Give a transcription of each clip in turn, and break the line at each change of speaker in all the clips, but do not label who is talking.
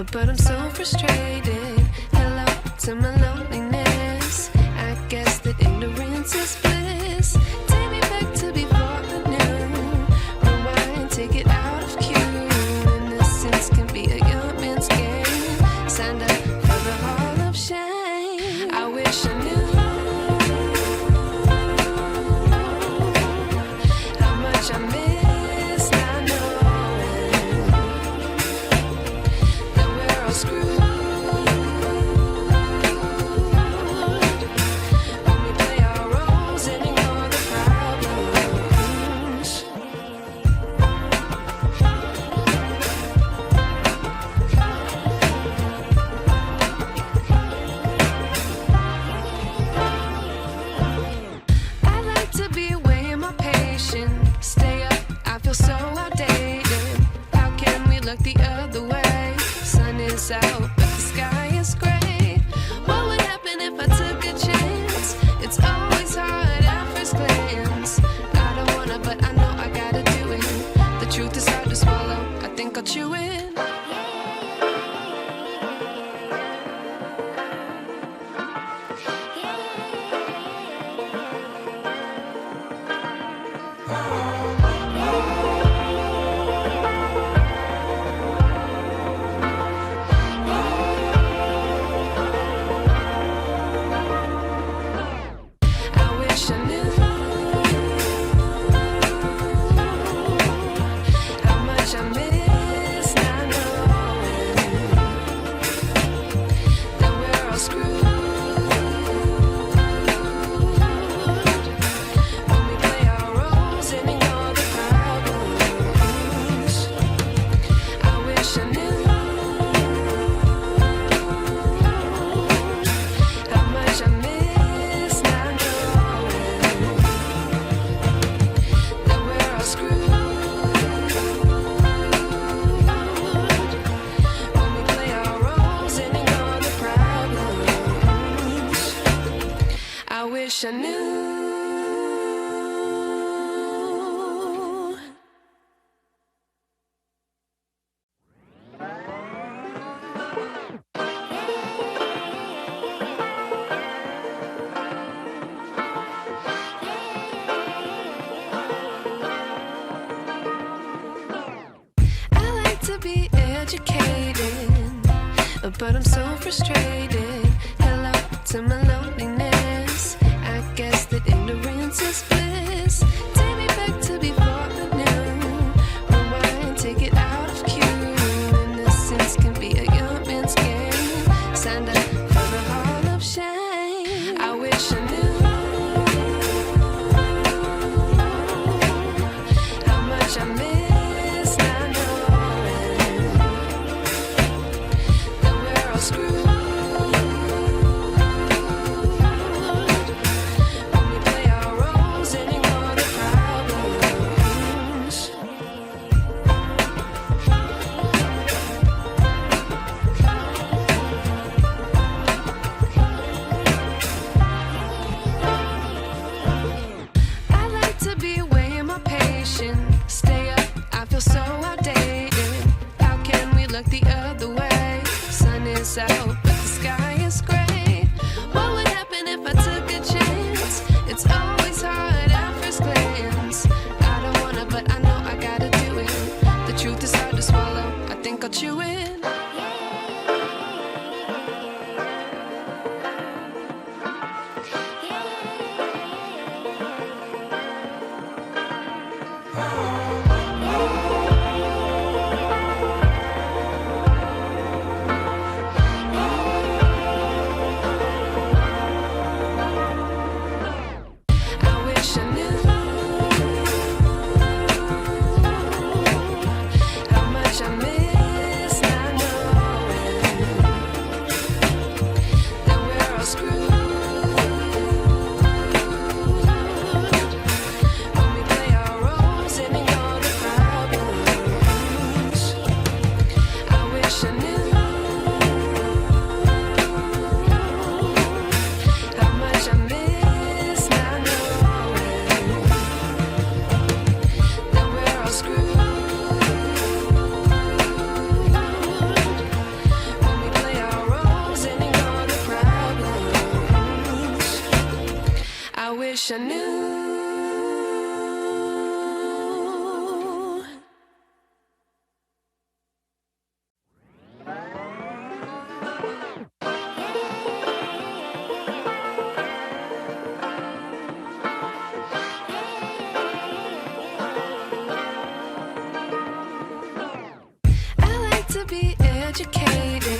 but I'm so frustrated. Hello to my loneliness. I guess that ignorance is bliss. Take me back to before I knew. Rewind, take it out of cue. Innocence can be a young man's game. Signed up for the hall of shame. I wish I knew how much I miss not knowing that we're all screwed. When we play our roles and ignore the problems. I like to be away in my patience. Stay up, I feel so outdated. How can we look the other way? Sun is out, but the sky is gray. What would happen if I took a chance? It's always hard at first glance. I don't wanna, but I know I gotta do it. The truth is hard to swallow, I think I'll chew it. I wish I knew how much I miss not knowing that we're all screwed. When we play our roles and ignore the problems. I wish I knew how much I miss not knowing that we're all screwed. When we play our roles and ignore the problems. I wish I knew. I like to be educated, but I'm so frustrated. Hello to my loneliness. I guess that ignorance is bliss. Take me back to before I knew. Rewind, take it out of cue. Innocence can be a young man's game. Signed up for the hall of shame. I wish I knew how much I miss not knowing that we're all screwed. When we play our roles and ignore the problems. I like to be away in my patience. Stay up, I feel so outdated. How can we look the other way? Sun is out, but the sky is gray. What would happen if I took a chance? It's always hard at first glance. I don't wanna, but I know I gotta do it. The truth is hard to swallow, I think I'll chew it. I wish I knew how much I miss not knowing that we're all screwed. When we play our roles and ignore the problems. I wish I knew how much I miss not knowing that we're all screwed. wish I knew. I like to be educated,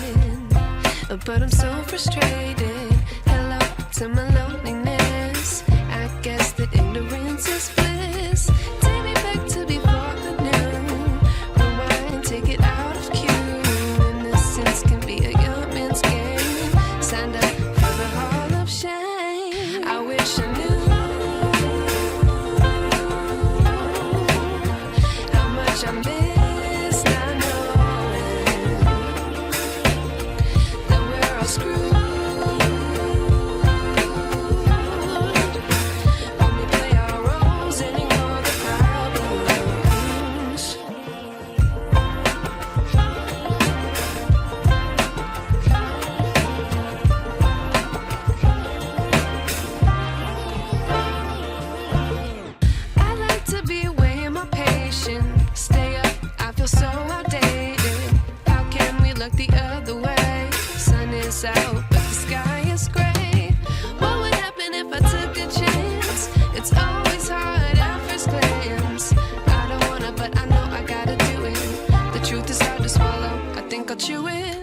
but I'm so frustrated. Hello to my loneliness. I guess that ignorance is bliss. Take me back to before I knew. Rewind, take it out of cue. Innocence can be a young man's game. Signed up for the hall of shame. I wish I knew how much I miss not knowing that we're all screwed. Stay up, I feel so outdated. How can we look the other way? Sun is out, but the sky is gray. What would happen if I took a chance? It's always hard at first glance. I don't wanna, but I know I gotta do it. The truth is hard to swallow, I think I'll chew it.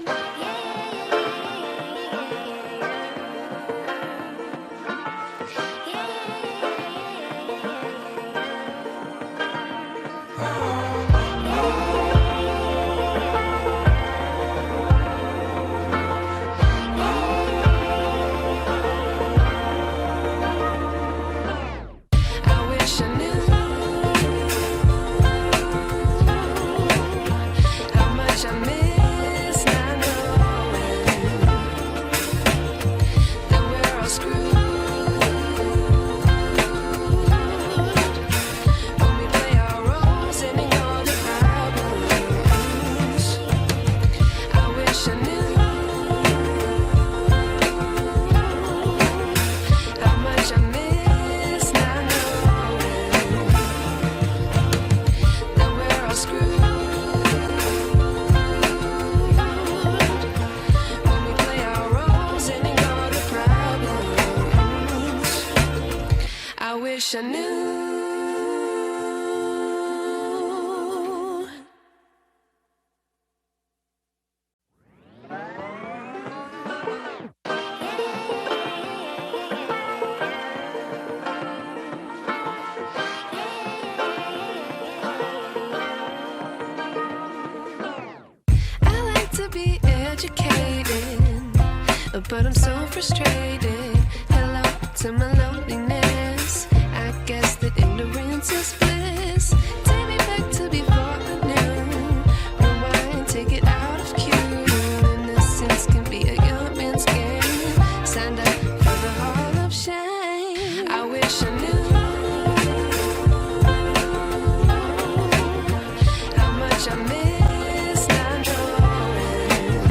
I wish I knew. I like to be educated, but I'm so frustrated. Hello to my loneliness. I guess that ignorance is bliss. Take me back to before I knew. Rewind, take it out of cue. Innocence can be a young man's game. Signed up for the hall of shame. I wish I knew how much I miss not knowing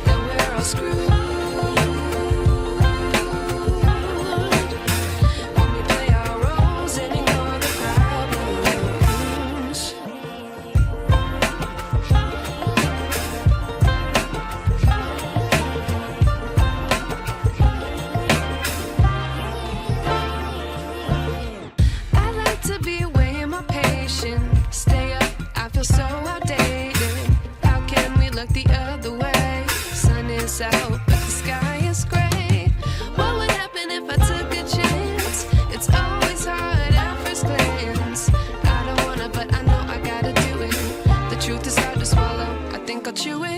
that we're all screwed. Stay up, I feel so outdated. How can we look the other way? Sun is out, but the sky is gray. What would happen if I took a chance? It's always hard at first glance. I don't wanna, but I know I gotta do it. The truth is hard to swallow, I think I'll chew it.